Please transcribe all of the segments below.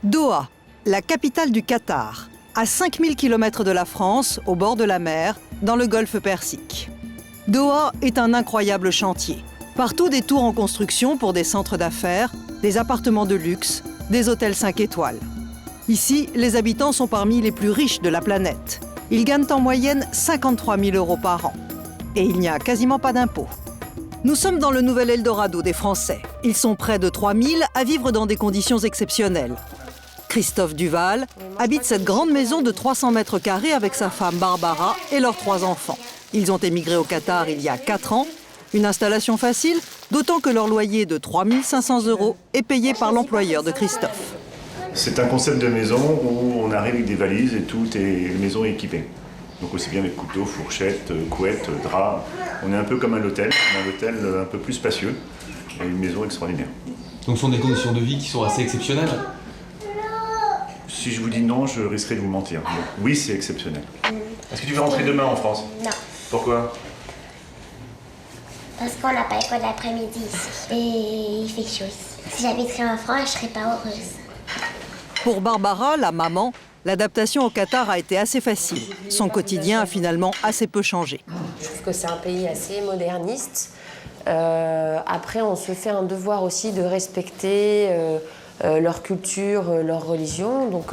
Doha, la capitale du Qatar, à 5000 km de la France, au bord de la mer, dans le golfe Persique. Doha est un incroyable chantier. Partout des tours en construction pour des centres d'affaires, des appartements de luxe, des hôtels 5 étoiles. Ici, les habitants sont parmi les plus riches de la planète. Ils gagnent en moyenne 53 000 € par an. Et il n'y a quasiment pas d'impôts. Nous sommes dans le nouvel Eldorado des Français. Ils sont près de 3 000 à vivre dans des conditions exceptionnelles. Christophe Duval habite cette grande maison de 300 mètres carrés avec sa femme Barbara et leurs 3 enfants. Ils ont émigré au Qatar il y a 4 ans. Une installation facile, d'autant que leur loyer de 3 500 € est payé par l'employeur de Christophe. C'est un concept de maison où on arrive avec des valises et la maison est équipée. Donc aussi bien avec couteaux, fourchettes, couettes, draps. On est un peu comme un hôtel, un hôtel un peu plus spacieux et une maison extraordinaire. Donc ce sont des conditions de vie qui sont assez exceptionnelles. Si je vous dis non, je risquerais de vous mentir. Donc, oui, c'est exceptionnel. Est-ce que tu veux rentrer demain en France? Non. Pourquoi? Parce qu'on n'a pas école l'après-midi ici. Et il fait chaud ici. Si j'habiterais en France, je serais pas heureuse. Pour Barbara, la maman, l'adaptation au Qatar a été assez facile. Son quotidien a finalement assez peu changé. Je trouve que c'est un pays assez moderniste. Après, on se fait un devoir aussi de respecter leur culture, leur religion. Donc,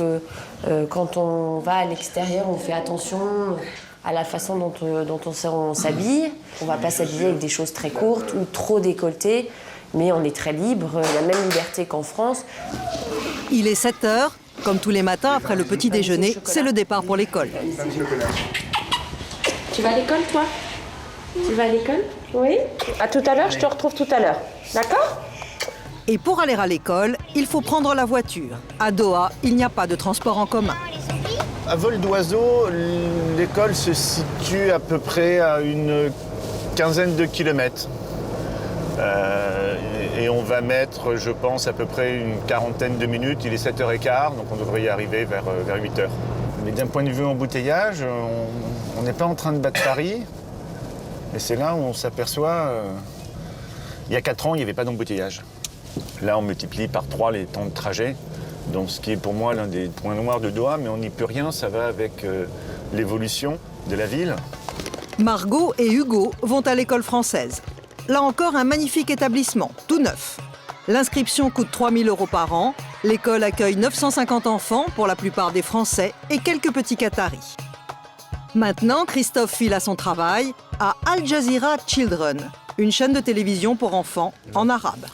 quand on va à l'extérieur, on fait attention à la façon dont on s'habille. On ne va pas s'habiller avec des choses très courtes ou trop décolletées, mais on est très libre, la même liberté qu'en France. Il est 7 h, comme tous les matins après le petit déjeuner, c'est le départ pour l'école. Tu vas à l'école, toi? Tu vas à l'école? Oui. À tout à l'heure, je te retrouve tout à l'heure. D'accord? Et pour aller à l'école, il faut prendre la voiture. À Doha, il n'y a pas de transport en commun. À vol d'oiseau, l'école se situe à peu près à une quinzaine de kilomètres. Et on va mettre, je pense, à peu près une quarantaine de minutes. Il est 7h15, donc on devrait y arriver vers 8h. Mais d'un point de vue embouteillage, on n'est pas en train de battre Paris. Et c'est là où on s'aperçoit, il y a 4 ans, il n'y avait pas d'embouteillage. Là, on multiplie par 3 les temps de trajet. Donc, ce qui est pour moi l'un des points noirs de Doha, mais on n'y peut rien, ça va avec l'évolution de la ville. Margot et Hugo vont à l'école française. Là encore, un magnifique établissement, tout neuf. L'inscription coûte 3 000 € par an. L'école accueille 950 enfants, pour la plupart des Français, et quelques petits Qataris. Maintenant, Christophe file à son travail à Al Jazeera Children, une chaîne de télévision pour enfants en arabe.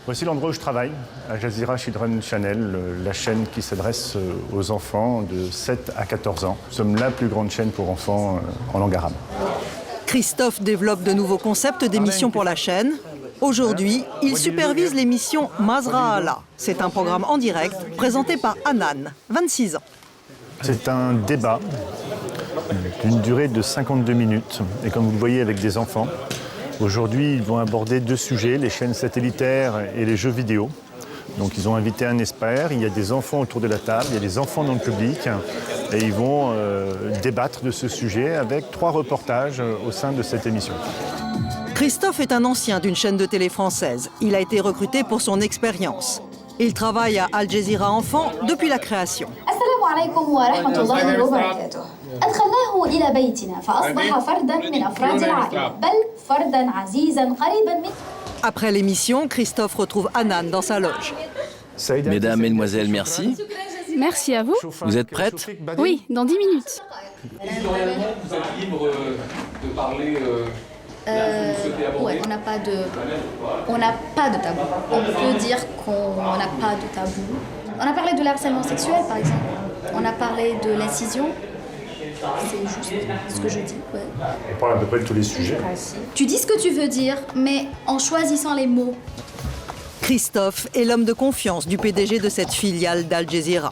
Voici l'endroit où je travaille, Al Jazeera Children Channel, la chaîne qui s'adresse aux enfants de 7 à 14 ans. Nous sommes la plus grande chaîne pour enfants en langue arabe. Christophe développe de nouveaux concepts d'émissions pour la chaîne. Aujourd'hui, il supervise l'émission Mazra'ala. C'est un programme en direct présenté par Hanan, 26 ans. C'est un débat d'une durée de 52 minutes. Et comme vous le voyez avec des enfants, aujourd'hui, ils vont aborder 2 sujets, les chaînes satellitaires et les jeux vidéo. Donc ils ont invité un expert, il y a des enfants autour de la table, il y a des enfants dans le public et ils vont débattre de ce sujet avec 3 reportages au sein de cette émission. Christophe est un ancien d'une chaîne de télé française. Il a été recruté pour son expérience. Il travaille à Al Jazeera Enfants depuis la création. السلام عليكم ورحمة الله وبركاته. أدخلناه إلى بيتنا فأصبح فردا من أفراد العائلة بل فردا عزيزا قريبا من. Après l'émission, Christophe retrouve Hanan dans sa loge. Mesdames, Mesdemoiselles, merci. Merci à vous. Vous êtes prêtes? Oui, dans 10 minutes. Historiquement, vous êtes libre de parler Ouais, on n'a pas de tabou. On peut dire qu'on n'a pas de tabou. On a parlé de l'harcèlement sexuel, par exemple. On a parlé de l'incision. C'est juste ce que je dis, ouais. On parle à peu près de tous les sujets. Tu dis ce que tu veux dire, mais en choisissant les mots. Christophe est l'homme de confiance du PDG de cette filiale d'Al Jazeera.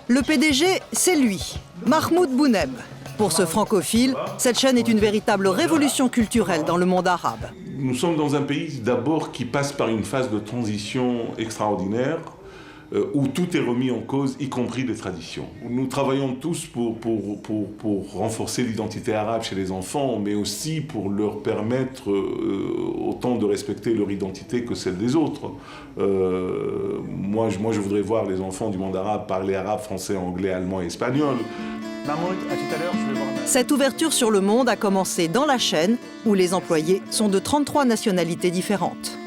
Le PDG, c'est lui, Mahmoud Bouneb. Pour ce francophile, cette chaîne est une véritable révolution culturelle dans le monde arabe. Nous sommes dans un pays d'abord qui passe par une phase de transition extraordinaire où tout est remis en cause, y compris les traditions. Nous travaillons tous pour renforcer l'identité arabe chez les enfants, mais aussi pour leur permettre autant de respecter leur identité que celle des autres. Moi, je voudrais voir les enfants du monde arabe parler arabe, français, anglais, allemand et espagnol. Mahmoud, à tout à l'heure, je vais voir... Cette ouverture sur le monde a commencé dans la chaîne, où les employés sont de 33 nationalités différentes.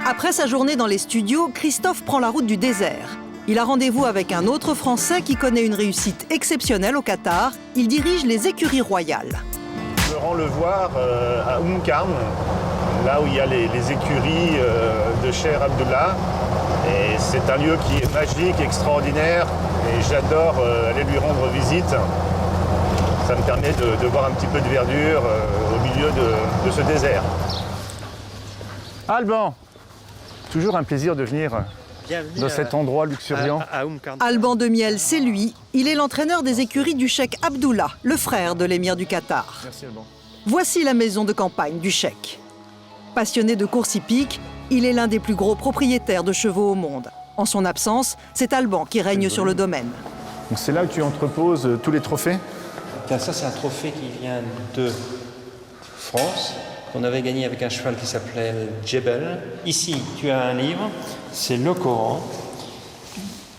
Après sa journée dans les studios, Christophe prend la route du désert. Il a rendez-vous avec un autre Français qui connaît une réussite exceptionnelle au Qatar. Il dirige les écuries royales. Je me rends le voir à Karn, là où il y a les écuries de Cheikh Abdullah. Et c'est un lieu qui est magique, extraordinaire, et j'adore aller lui rendre visite. Ça me permet de voir un petit peu de verdure au milieu de ce désert. Alban, toujours un plaisir de venir dans cet endroit luxuriant. Alban de Miel, c'est lui. Il est l'entraîneur des écuries du cheikh Abdullah, le frère de l'émir du Qatar. Merci Alban. Voici la maison de campagne du cheikh. Passionné de course hippique, il est l'un des plus gros propriétaires de chevaux au monde. En son absence, c'est Alban qui règne sur le domaine. Donc c'est là où tu entreposes tous les trophées? Ça, c'est un trophée qui vient de France, qu'on avait gagné avec un cheval qui s'appelait Jebel. Ici, tu as un livre, c'est le Coran,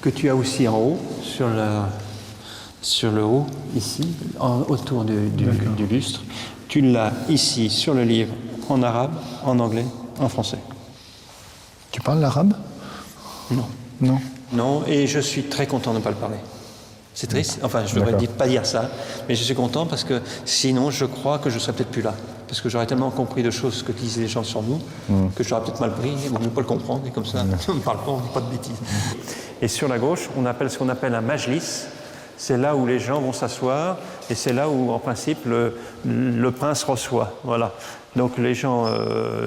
que tu as aussi en haut, sur le haut, ici, autour du lustre. Tu l'as ici, sur le livre, en arabe, en anglais, en français. Tu parles l'arabe? Non. Non. Non, et je suis très content de ne pas le parler. C'est triste, enfin je ne devrais pas dire ça, mais je suis content parce que sinon je crois que je ne serais peut-être plus là. Parce que j'aurais tellement compris de choses que disaient les gens sur nous, que j'aurais peut-être mal pris, il vaut mieux pas le comprendre, et comme ça, on ne parle pas, on ne dit pas de bêtises. Et sur la gauche, on appelle ce qu'on appelle un majlis, c'est là où les gens vont s'asseoir, et c'est là où en principe le prince reçoit, voilà. Donc les gens,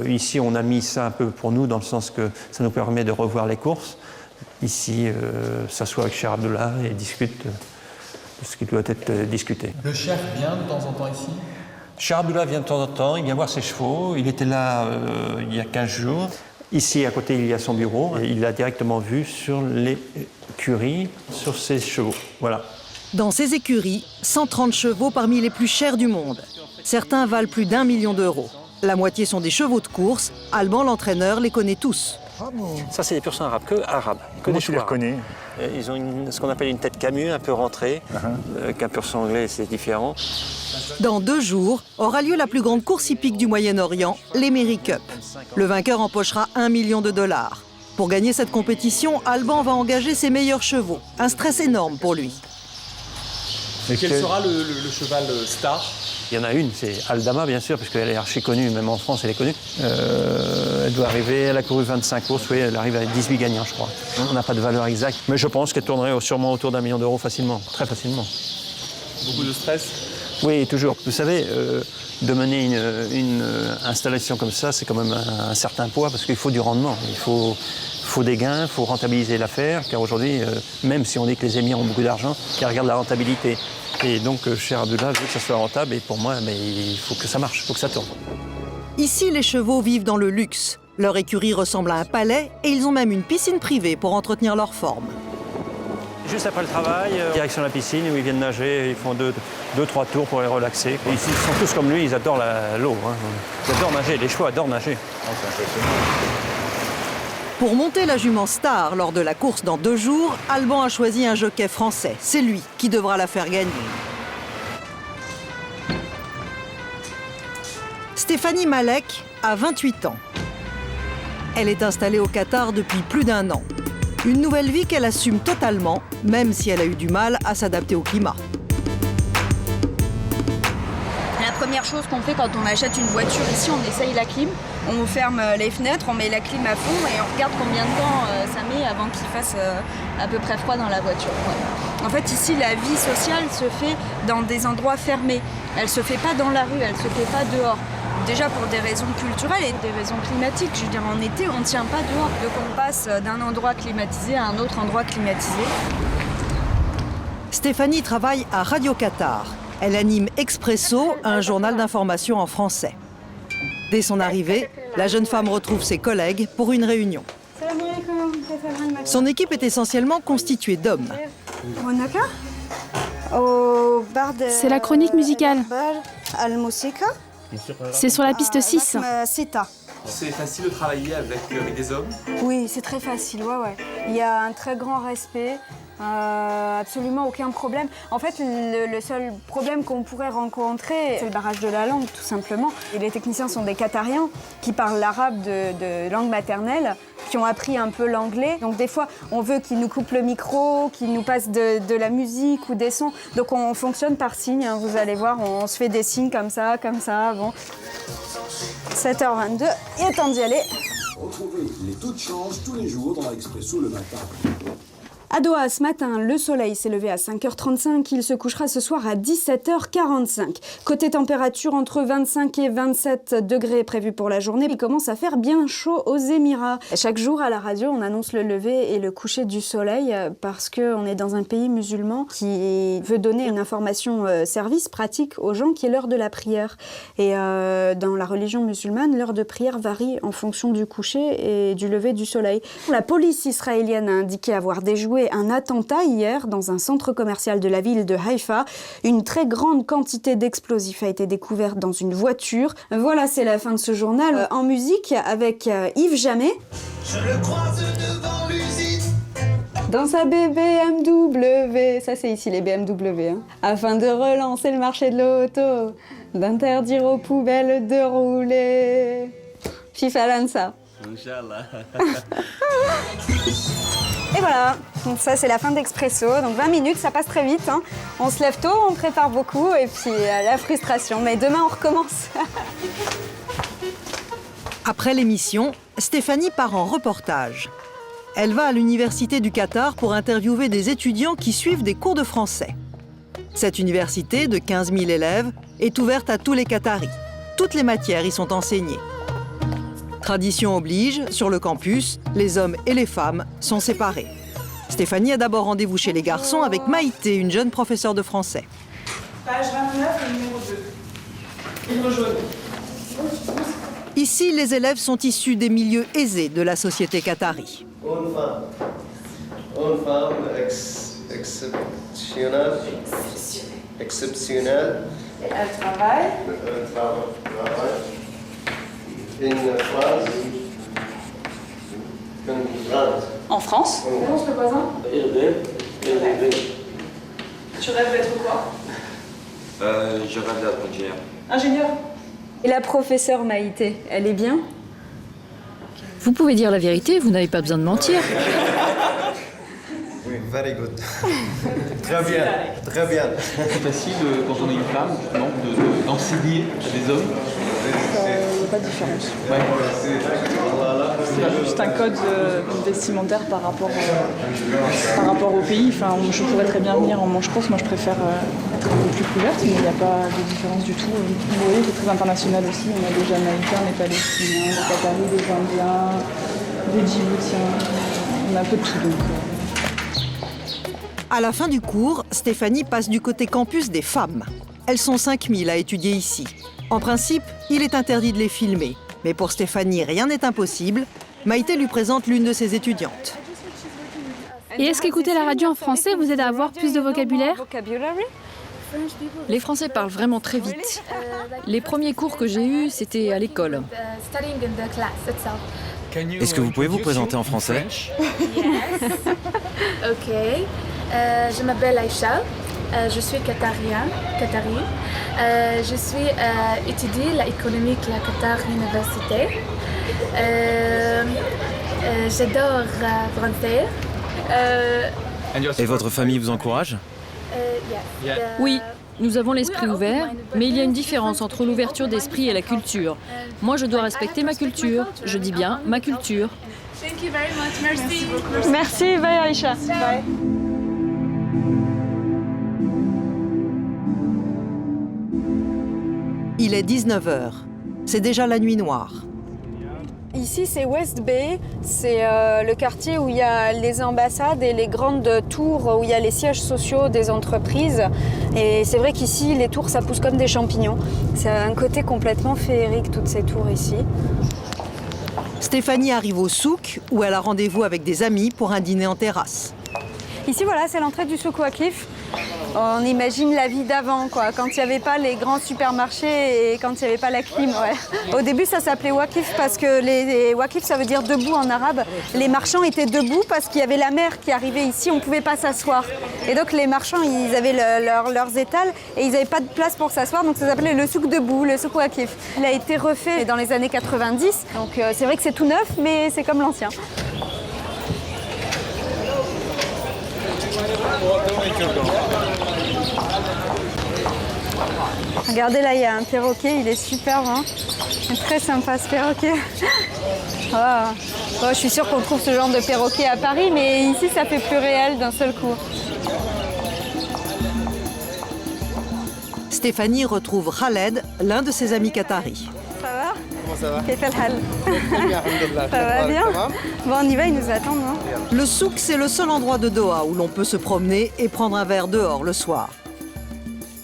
ici on a mis ça un peu pour nous, dans le sens que ça nous permet de revoir les courses. Ici, s'assoit avec Cheikh Abdullah et discute de ce qui doit être discuté. Le chef vient de temps en temps ici? Cheikh Abdullah vient de temps en temps, il vient voir ses chevaux. Il était là il y a 15 jours. Ici, à côté, il y a son bureau. Et il a directement vu sur l'écurie, sur ses chevaux. Voilà. Dans ces écuries, 130 chevaux parmi les plus chers du monde. Certains valent plus d'1 million d'euros. La moitié sont des chevaux de course. Alban, l'entraîneur, les connaît tous. Ça, c'est des pur sang arabes, que arabes. Comment tu les reconnais? Ils ont ce qu'on appelle une tête Camus, un peu rentrée. Qu'un pur sang anglais, c'est différent. Dans 2 jours, aura lieu la plus grande course hippique du Moyen-Orient, l'Emery Cup. Le vainqueur empochera $1 million. Pour gagner cette compétition, Alban va engager ses meilleurs chevaux. Un stress énorme pour lui. Et quel sera le cheval star? Il y en a une, c'est Aldama, bien sûr, parce qu'elle est archi connue, même en France, elle est connue. Elle doit arriver, elle a couru 25 courses, oui, elle arrive avec 18 gagnants, je crois. On n'a pas de valeur exacte, mais je pense qu'elle tournerait sûrement autour d'1 million d'euros facilement, très facilement. Beaucoup de stress? Oui, toujours. Vous savez, de mener une installation comme ça, c'est quand même un certain poids, parce qu'il faut du rendement, il faut des gains, il faut rentabiliser l'affaire, car aujourd'hui, même si on dit que les émirs ont beaucoup d'argent, ils regardent la rentabilité. Et donc, Cheikh Abdullah veut que ça soit rentable, et pour moi, il faut que ça marche, il faut que ça tourne. Ici, les chevaux vivent dans le luxe. Leur écurie ressemble à un palais et ils ont même une piscine privée pour entretenir leur forme. Juste après le travail, direction la piscine où ils viennent nager, ils font 2-3 tours pour les relaxer. Et ici, ils sont tous comme lui, ils adorent l'eau. Ils adorent nager, les chevaux adorent nager. Pour monter la jument Star lors de la course dans 2 jours, Alban a choisi un jockey français. C'est lui qui devra la faire gagner. Stéphanie Malek a 28 ans. Elle est installée au Qatar depuis plus d'1 an. Une nouvelle vie qu'elle assume totalement, même si elle a eu du mal à s'adapter au climat. La première chose qu'on fait quand on achète une voiture ici, on essaye la clim. On ferme les fenêtres, on met la clim à fond et on regarde combien de temps ça met avant qu'il fasse à peu près froid dans la voiture. Ouais. En fait, ici, la vie sociale se fait dans des endroits fermés. Elle ne se fait pas dans la rue, elle ne se fait pas dehors. Déjà pour des raisons culturelles et des raisons climatiques. Je veux dire, en été, on ne tient pas dehors. Donc on passe d'un endroit climatisé à un autre endroit climatisé. Stéphanie travaille à Radio Qatar. Elle anime Expresso, un journal d'information en français. Dès son arrivée, la jeune femme retrouve ses collègues pour une réunion. Son équipe est essentiellement constituée d'hommes. C'est la chronique musicale. C'est sur la piste 6. C'est facile de travailler avec des hommes? Oui, c'est très facile, ouais. Il y a un très grand respect, absolument aucun problème. En fait, le seul problème qu'on pourrait rencontrer, c'est le barrage de la langue, tout simplement. Et les techniciens sont des Qatariens qui parlent l'arabe de langue maternelle, qui ont appris un peu l'anglais. Donc des fois, on veut qu'ils nous coupent le micro, qu'ils nous passent de la musique ou des sons. Donc on fonctionne par signes, hein, vous allez voir, on se fait des signes comme ça, bon. 7h22, il est temps d'y aller. Retrouvez les taux de change tous les jours dans l'Expresso le matin. À Doha, ce matin, le soleil s'est levé à 5h35, il se couchera ce soir à 17h45. Côté température, entre 25 et 27 degrés prévus pour la journée. Il commence à faire bien chaud aux Émirats. Chaque jour, à la radio, on annonce le lever et le coucher du soleil parce qu'on est dans un pays musulman qui veut donner une information service pratique aux gens qui est l'heure de la prière. Et dans la religion musulmane, l'heure de prière varie en fonction du coucher et du lever du soleil. La police israélienne a indiqué avoir déjoué un attentat hier dans un centre commercial de la ville de Haïfa. Une très grande quantité d'explosifs a été découverte dans une voiture. Voilà, c'est la fin de ce journal. En musique, avec Yves Jamais. Je le croise devant l'usine. Dans sa BMW, ça c'est ici les BMW, hein. Afin de relancer le marché de l'auto, d'interdire aux poubelles de rouler. FIFA Lanza. Inch'Allah. Et voilà, donc ça c'est la fin d'Expresso, donc 20 minutes, ça passe très vite, hein. On se lève tôt, on prépare beaucoup et puis la frustration, mais demain on recommence. Après l'émission, Stéphanie part en reportage. Elle va à l'université du Qatar pour interviewer des étudiants qui suivent des cours de français. Cette université de 15 000 élèves est ouverte à tous les Qataris. Toutes les matières y sont enseignées. Tradition oblige, sur le campus, les hommes et les femmes sont séparés. Stéphanie a d'abord rendez-vous chez les garçons avec Maïté, une jeune professeure de français. Page 29, numéro 2. Livre jaune. Ici, les élèves sont issus des milieux aisés de la société qatari. Une femme exceptionnelle. Et elle travaille. Une phrase en France. Annonce le voisin. Tu rêves d'être quoi? Je rêve d'être ingénieur. Ingénieur. Et la professeure Maïté, elle est bien? Vous pouvez dire la vérité, vous n'avez pas besoin de mentir. Oui, very good. Très bien, très bien. C'est facile, quand on est une femme, d'enseigner à des hommes? Il n'y a pas de différence. Ouais. C'est juste un code vestimentaire par rapport au pays. Enfin, je pourrais très bien venir en manche courte, moi je préfère être un peu plus couverte, mais il n'y a pas de différence du tout. Vous voyez, c'est très international aussi. On a des Jamaïcains, des Palestiniens, des Qataris, des Indiens, des Djiboutiens. On a un peu de tout donc. À la fin du cours, Stéphanie passe du côté campus des femmes. Elles sont 5000 à étudier ici. En principe, il est interdit de les filmer. Mais pour Stéphanie, rien n'est impossible. Maïté lui présente l'une de ses étudiantes. Et est-ce qu'écouter la radio en français vous aide à avoir plus de vocabulaire? Les Français parlent vraiment très vite. Les premiers cours que j'ai eus, c'était à l'école. Est-ce que vous pouvez vous présenter en français? Ok. Je m'appelle Aïcha. Je suis Qatari. Je suis étudiée l'économie à la Qatar Université. J'adore français. Et votre famille vous encourage? Oui, nous avons l'esprit ouvert, mais il y a une différence entre l'ouverture d'esprit et la culture. Moi, je dois respecter ma culture. Je dis bien ma culture. Thank you very much. Merci beaucoup. Merci, bye Aïcha. Bye. Il est 19h. C'est déjà la nuit noire. Ici, c'est West Bay. C'est le quartier où il y a les ambassades et les grandes tours où il y a les sièges sociaux des entreprises. Et c'est vrai qu'ici, les tours, ça pousse comme des champignons. C'est un côté complètement féerique, toutes ces tours ici. Stéphanie arrive au souk où elle a rendez-vous avec des amis pour un dîner en terrasse. Ici, voilà, c'est l'entrée du souk Waqif. On imagine la vie d'avant, quoi, quand il n'y avait pas les grands supermarchés et quand il n'y avait pas la clim. Ouais. Au début, ça s'appelait Waqif parce que les Waqif, ça veut dire debout en arabe. Les marchands étaient debout parce qu'il y avait la mer qui arrivait ici, on ne pouvait pas s'asseoir. Et donc les marchands, ils avaient leurs étals et ils n'avaient pas de place pour s'asseoir, donc ça s'appelait le souk debout, le souk Waqif. Il a été refait dans les années 90, donc c'est vrai que c'est tout neuf, mais c'est comme l'ancien. Regardez là, il y a un perroquet, il est superbe, hein. C'est très sympa ce perroquet. Oh. Oh, je suis sûre qu'on trouve ce genre de perroquet à Paris, mais ici ça fait plus réel d'un seul coup. Stéphanie retrouve Khaled, l'un de ses amis qataris. Ça va? Comment ça va? Ça va bien? Bon, on y va, ils nous attendent, hein. Le souk, c'est le seul endroit de Doha où l'on peut se promener et prendre un verre dehors le soir.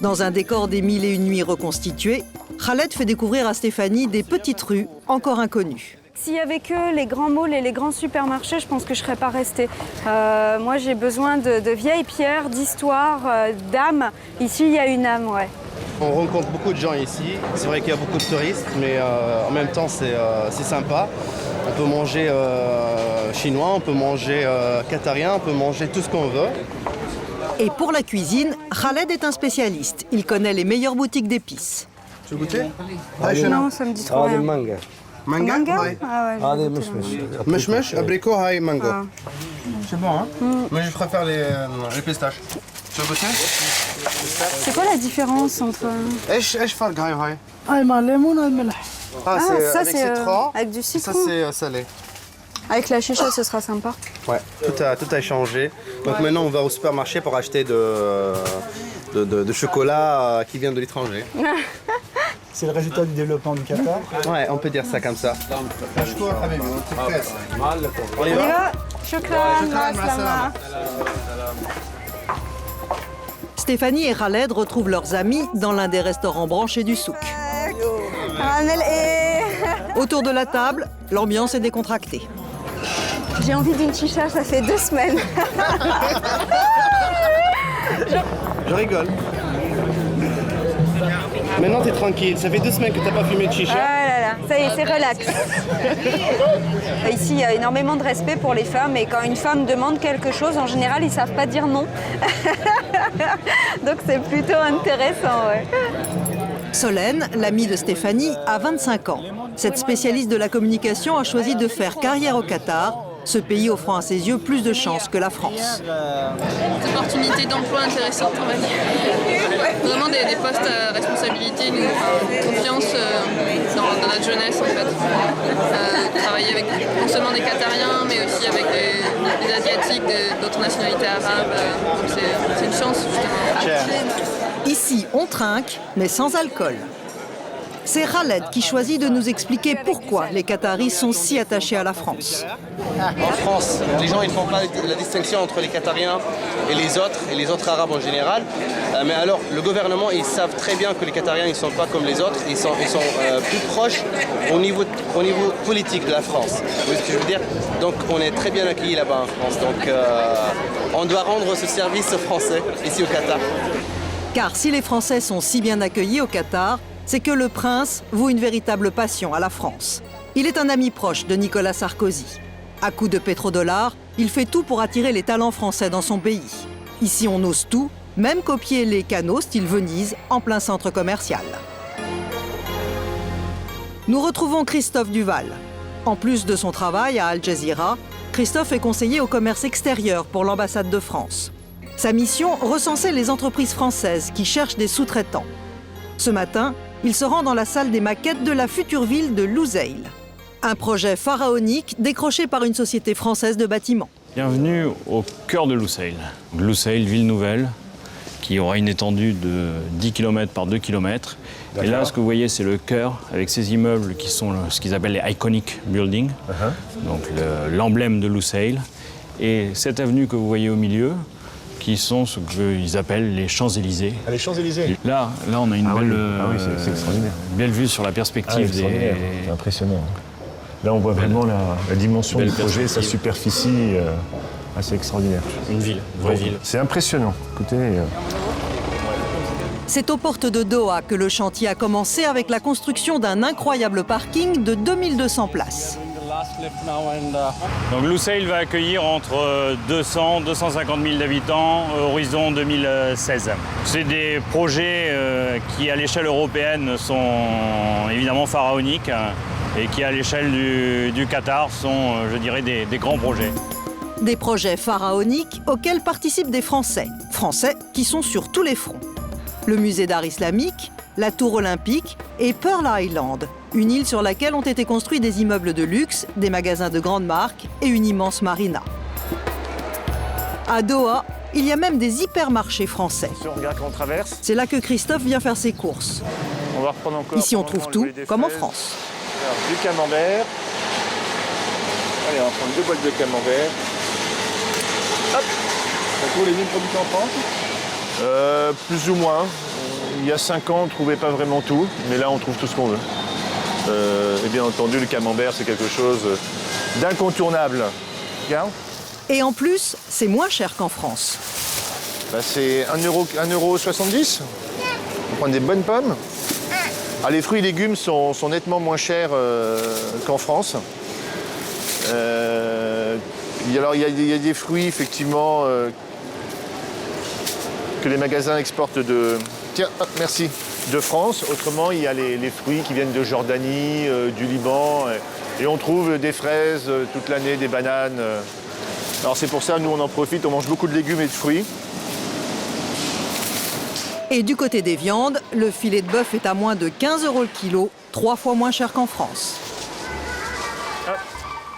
Dans un décor des 1001 nuits reconstitué, Khaled fait découvrir à Stéphanie des petites rues encore inconnues. S'il y avait que les grands malls et les grands supermarchés, je pense que je ne serais pas restée. Moi, j'ai besoin de vieilles pierres, d'histoire, d'âme. Ici, il y a une âme, ouais. On rencontre beaucoup de gens ici. C'est vrai qu'il y a beaucoup de touristes, mais en même temps, c'est sympa. On peut manger chinois, on peut manger qatarien, on peut manger tout ce qu'on veut. Et pour la cuisine, Khaled est un spécialiste. Il connaît les meilleures boutiques d'épices. Tu veux goûter? Non, ça me dit trop rien. Manga. Manga? Ah ouais. Meshmesh, abricot, haï, mango. C'est bon, hein? Moi, je préfère les pistaches. Tu veux goûter? C'est quoi la différence entre... ايش فرق هاي وهاي؟ هاي مع الليمون هاي الملح. Ah, c'est avec citron. Avec du citron. Ça, c'est salé. Avec la chicha, ce sera sympa. Ouais, tout a changé. Donc maintenant, on va au supermarché pour acheter de chocolat qui vient de l'étranger. C'est le résultat du développement du Qatar. Ouais, on peut dire ça comme ça. On y va? Shukran. Stéphanie et Khaled retrouvent leurs amis dans l'un des restaurants branchés du souk. Autour de la table, l'ambiance est décontractée. J'ai envie d'une chicha, ça fait 2 semaines. Je rigole. Maintenant, t'es tranquille. Ça fait 2 semaines que t'as pas fumé de chicha. Ah là là, ça y est, c'est relax. Ici, il y a énormément de respect pour les femmes et quand une femme demande quelque chose, en général, ils savent pas dire non. Donc c'est plutôt intéressant, ouais. Solène, l'amie de Stéphanie, a 25 ans. Cette spécialiste de la communication a choisi de faire carrière au Qatar, ce pays offrant à ses yeux plus de chances que la France. Des opportunités d'emploi intéressantes, on va dire. Vraiment des postes à responsabilité, confiance dans notre jeunesse en fait. Travailler avec non seulement des Qatariens, mais aussi avec des Asiatiques, d'autres nationalités arabes. Donc c'est une chance justement. Ici, on trinque, mais sans alcool. C'est Khaled qui choisit de nous expliquer pourquoi les Qataris sont si attachés à la France. En France, les gens ils ne font pas la distinction entre les Qatariens et les autres Arabes en général. Mais alors, le gouvernement, ils savent très bien que les Qatariens, ils ne sont pas comme les autres. Ils sont plus proches au niveau politique de la France. Vous voyez ce que je veux dire? Donc, on est très bien accueillis là-bas en France. Donc, on doit rendre ce service aux Français, ici au Qatar. Car si les Français sont si bien accueillis au Qatar, c'est que le prince voue une véritable passion à la France. Il est un ami proche de Nicolas Sarkozy. À coups de pétrodollars, il fait tout pour attirer les talents français dans son pays. Ici, on ose tout, même copier les canaux style Venise en plein centre commercial. Nous retrouvons Christophe Duval. En plus de son travail à Al Jazeera, Christophe est conseiller au commerce extérieur pour l'ambassade de France. Sa mission, recenser les entreprises françaises qui cherchent des sous-traitants. Ce matin, il se rend dans la salle des maquettes de la future ville de Lusail. Un projet pharaonique décroché par une société française de bâtiments. Bienvenue au cœur de Lusail. Lusail, ville nouvelle, qui aura une étendue de 10 km par 2 km. Et là, ce que vous voyez, c'est le cœur, avec ces immeubles qui sont ce qu'ils appellent les iconic buildings, donc l'emblème de Lusail. Et cette avenue que vous voyez au milieu, qui sont ce qu'ils appellent les Champs-Élysées. Ah, les Champs-Élysées. Là, on a une c'est extraordinaire. Belle vue sur la perspective C'est impressionnant. Là, on voit vraiment la dimension du projet, sa superficie, assez extraordinaire. Une ville, une vraie ville. C'est impressionnant. Écoutez, C'est aux portes de Doha que le chantier a commencé avec la construction d'un incroyable parking de 2200 places. Donc Lusail va accueillir entre 200 et 250 000 habitants horizon 2016. C'est des projets qui, à l'échelle européenne, sont évidemment pharaoniques et qui, à l'échelle du Qatar, sont, je dirais, des grands projets. Des projets pharaoniques auxquels participent des Français. Français qui sont sur tous les fronts. Le musée d'art islamique, la tour olympique et Pearl Island, une île sur laquelle ont été construits des immeubles de luxe, des magasins de grandes marques et une immense marina. À Doha, il y a même des hypermarchés français. Regarde qu'on traverse. C'est là que Christophe vient faire ses courses. On va reprendre encore. Ici, on trouve tout, comme en France. Alors, du camembert. Allez, on va prendre 2 boîtes de camembert. Hop. Ça trouve les mêmes produits qu'en France ? Plus ou moins. Il y a 5 ans, on ne trouvait pas vraiment tout, mais là, on trouve tout ce qu'on veut. Et bien entendu, le camembert, c'est quelque chose d'incontournable. Regarde. Et en plus, c'est moins cher qu'en France. C'est 1,70 €. On prend des bonnes pommes. Ah, les fruits et légumes sont nettement moins chers qu'en France. Il y a des fruits, effectivement, que les magasins exportent de... Tiens, merci. De France. Autrement, il y a les fruits qui viennent de Jordanie, du Liban. Et on trouve des fraises toute l'année, des bananes. Alors c'est pour ça, nous, on en profite. On mange beaucoup de légumes et de fruits. Et du côté des viandes, le filet de bœuf est à moins de 15 € le kilo, 3 fois moins cher qu'en France.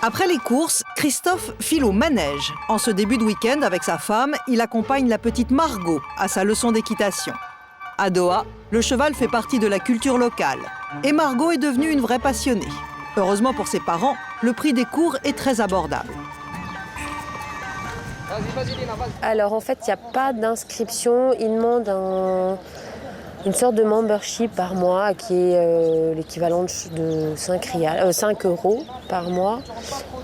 Après les courses, Christophe file au manège. En ce début de week-end, avec sa femme, il accompagne la petite Margot à sa leçon d'équitation. À Doha, le cheval fait partie de la culture locale. Et Margot est devenue une vraie passionnée. Heureusement pour ses parents, le prix des cours est très abordable. Alors en fait, il n'y a pas d'inscription. Ils demandent une sorte de membership par mois qui est l'équivalent de 5 € par mois.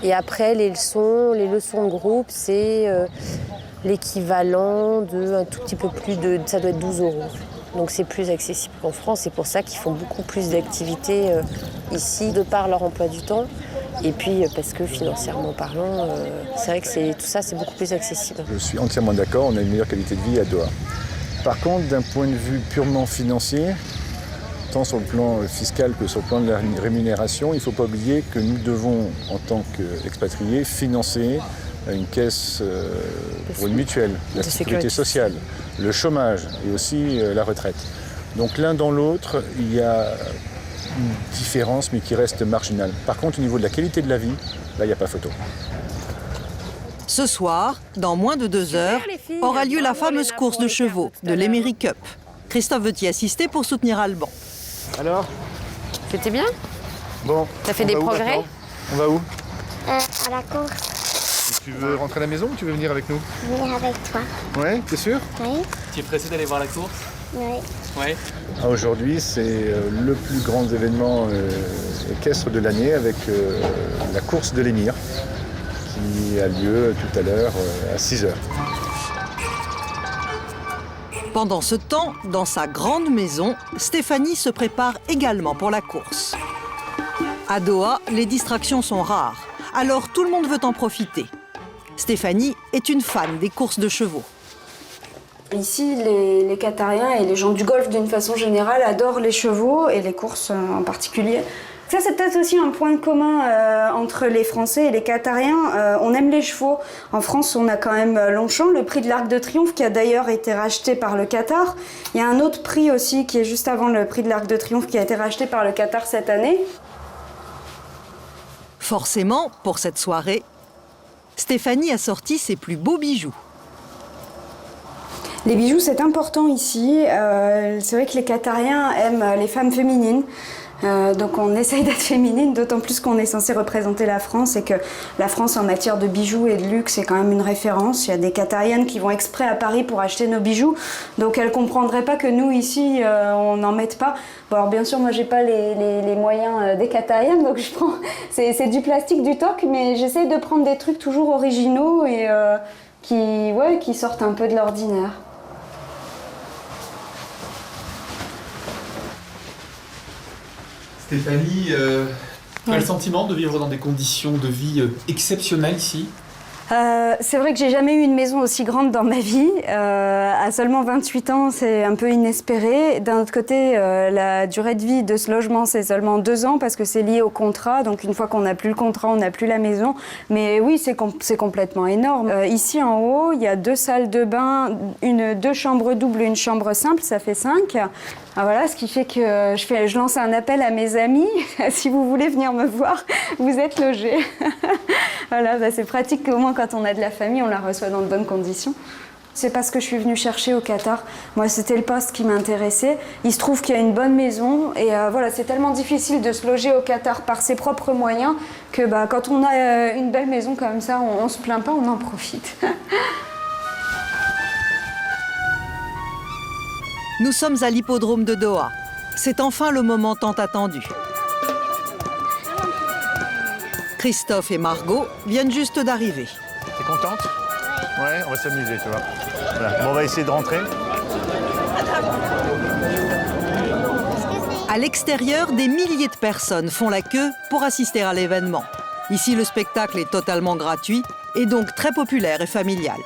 Et après, les leçons de groupe, c'est l'équivalent de un tout petit peu plus de... Ça doit être 12 €. Donc c'est plus accessible qu'en France. C'est pour ça qu'ils font beaucoup plus d'activités ici, de par leur emploi du temps. Et puis parce que financièrement parlant, c'est vrai que tout ça, c'est beaucoup plus accessible. Je suis entièrement d'accord, on a une meilleure qualité de vie à Doha. Par contre, d'un point de vue purement financier, tant sur le plan fiscal que sur le plan de la rémunération, il ne faut pas oublier que nous devons, en tant qu'expatriés, financer une caisse pour une mutuelle, la sécurité sociale, le chômage et aussi la retraite. Donc l'un dans l'autre, il y a une différence, mais qui reste marginale. Par contre, au niveau de la qualité de la vie, là, il n'y a pas photo. Ce soir, dans moins de 2 heures, aura lieu la fameuse course de chevaux de l'Emery Cup. Christophe veut y assister pour soutenir Alban. Alors ? C'était bien ? Bon. T'as fait des progrès ? On va où ? À la course. Tu veux rentrer à la maison ou tu veux venir avec nous ? Venir avec toi. Ouais, t'es sûr ? Oui. Tu es pressé d'aller voir la course ? Oui. Ouais. Aujourd'hui, c'est le plus grand événement équestre de l'année avec la course de l'émir qui a lieu tout à l'heure à 6 h. Pendant ce temps, dans sa grande maison, Stéphanie se prépare également pour la course. À Doha, les distractions sont rares, alors tout le monde veut en profiter. Stéphanie est une fan des courses de chevaux. Ici, les Qatariens et les gens du Golfe d'une façon générale adorent les chevaux et les courses en particulier. Ça, c'est peut-être aussi un point commun entre les Français et les Qatariens. On aime les chevaux. En France, on a quand même Longchamp, le prix de l'Arc de Triomphe, qui a d'ailleurs été racheté par le Qatar. Il y a un autre prix aussi qui est juste avant le prix de l'Arc de Triomphe qui a été racheté par le Qatar cette année. Forcément, pour cette soirée, Stéphanie a sorti ses plus beaux bijoux. Les bijoux, c'est important ici. C'est vrai que les Qatariens aiment les femmes féminines. Donc on essaye d'être féminine, d'autant plus qu'on est censé représenter la France et que la France en matière de bijoux et de luxe est quand même une référence. Il y a des Qatariennes qui vont exprès à Paris pour acheter nos bijoux, donc elles ne comprendraient pas que nous ici on n'en mette pas. Bon, alors bien sûr moi j'ai pas les moyens des Qatariennes, donc je prends c'est du plastique, du toc, mais j'essaye de prendre des trucs toujours originaux et qui sortent un peu de l'ordinaire. Stéphanie, tu as le sentiment de vivre dans des conditions de vie exceptionnelles ici? C'est vrai que j'ai jamais eu une maison aussi grande dans ma vie. À seulement 28 ans, c'est un peu inespéré. D'un autre côté, la durée de vie de ce logement, c'est seulement 2 ans parce que c'est lié au contrat. Donc une fois qu'on n'a plus le contrat, on n'a plus la maison. Mais oui, c'est complètement énorme. Ici en haut, il y a 2 salles de bain, 2 chambres doubles et une chambre simple, ça fait 5. Voilà, ce qui fait que je lance un appel à mes amis. Si vous voulez venir me voir, vous êtes logés. Voilà, c'est pratique qu'au moins quand on a de la famille, on la reçoit dans de bonnes conditions. C'est pas ce que je suis venue chercher au Qatar. Moi, c'était le poste qui m'intéressait. Il se trouve qu'il y a une bonne maison. Et voilà, c'est tellement difficile de se loger au Qatar par ses propres moyens que quand on a une belle maison comme ça, on se plaint pas, on en profite. Nous sommes à l'hippodrome de Doha. C'est enfin le moment tant attendu. Christophe et Margot viennent juste d'arriver. T'es contente? Ouais, on va s'amuser, tu vois. Voilà. Bon, on va essayer de rentrer. À l'extérieur, des milliers de personnes font la queue pour assister à l'événement. Ici, le spectacle est totalement gratuit et donc très populaire et familial.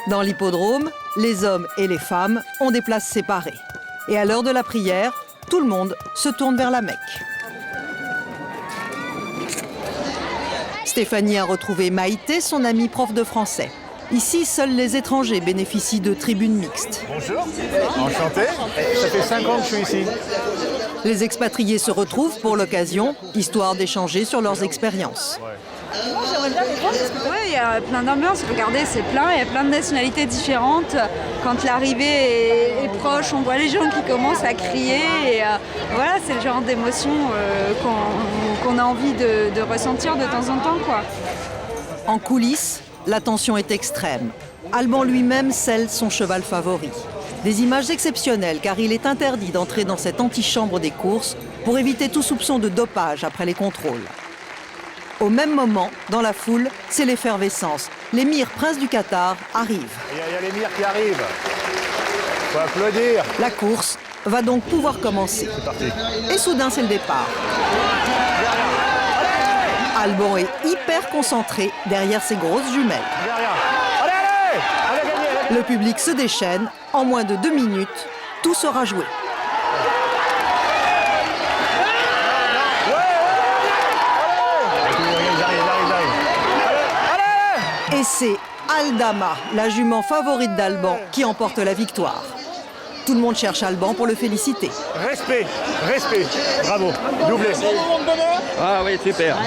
Dans l'hippodrome, les hommes et les femmes ont des places séparées. Et à l'heure de la prière, tout le monde se tourne vers la Mecque. Stéphanie a retrouvé Maïté, son amie prof de français. Ici, seuls les étrangers bénéficient de tribunes mixtes. Bonjour, enchanté. Ça fait 5 ans que je suis ici. Les expatriés se retrouvent pour l'occasion, histoire d'échanger sur leurs expériences. Moi, j'aimerais bien les voir parce que il y a plein d'ambiance. Regardez, c'est plein, il y a plein de nationalités différentes. Quand l'arrivée est proche, on voit les gens qui commencent à crier. Et voilà, c'est le genre d'émotion qu'on a envie de ressentir de temps en temps, quoi. En coulisses, la tension est extrême. Alban lui-même scelle son cheval favori. Des images exceptionnelles car il est interdit d'entrer dans cette antichambre des courses pour éviter tout soupçon de dopage après les contrôles. Au même moment, dans la foule, c'est l'effervescence. L'émir prince du Qatar arrive. Il y a l'émir qui arrive. Faut applaudir. La course va donc pouvoir commencer. C'est parti. Et soudain, c'est le départ. Alban est hyper concentré derrière ses grosses jumelles. Le public se déchaîne. En moins de 2 minutes, tout sera joué. Et c'est Aldama, la jument favorite d'Alban, qui emporte la victoire. Tout le monde cherche Alban pour le féliciter. Respect, respect. Bravo, doublé. Ah oui, super.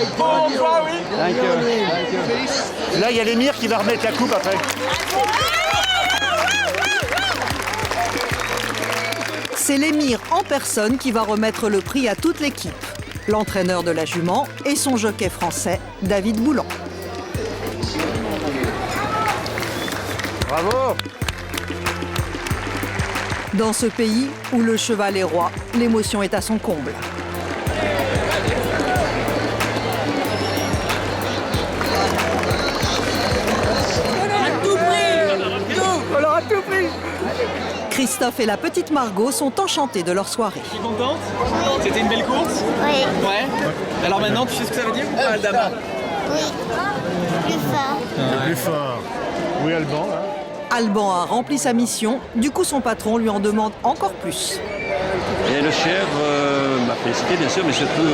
Là, il y a l'émir qui va remettre la coupe après. C'est l'émir en personne qui va remettre le prix à toute l'équipe. L'entraîneur de la jument et son jockey français, David Boulan. Bravo! Dans ce pays où le cheval est roi, l'émotion est à son comble. On aura tout pris! Christophe et la petite Margot sont enchantés de leur soirée. Tu es contente? C'était une belle course? Oui. Ouais. Alors maintenant, tu sais ce que ça veut dire ou pas, Aldama? Oui. Plus fort. Le plus fort. Oui, Alban. Hein. Alban a rempli sa mission, du coup son patron lui en demande encore plus. Et le chef m'a félicité bien sûr, mais surtout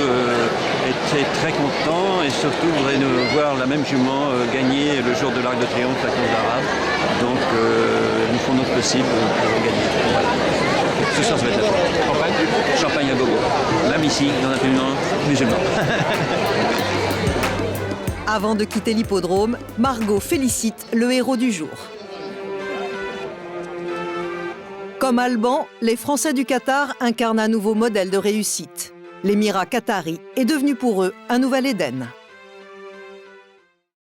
était très content et surtout voudrait nous voir la même jument gagner le jour de l'Arc de Triomphe à Cambara. Donc nous font notre possible pour gagner. Voilà. Ce soir ça va être la fête. Champagne? Champagne à gogo. Même ici, il y en a plus un musulman. Avant de quitter l'hippodrome, Margot félicite le héros du jour. Comme Alban, les Français du Qatar incarnent un nouveau modèle de réussite. L'émirat qatari est devenu pour eux un nouvel Éden.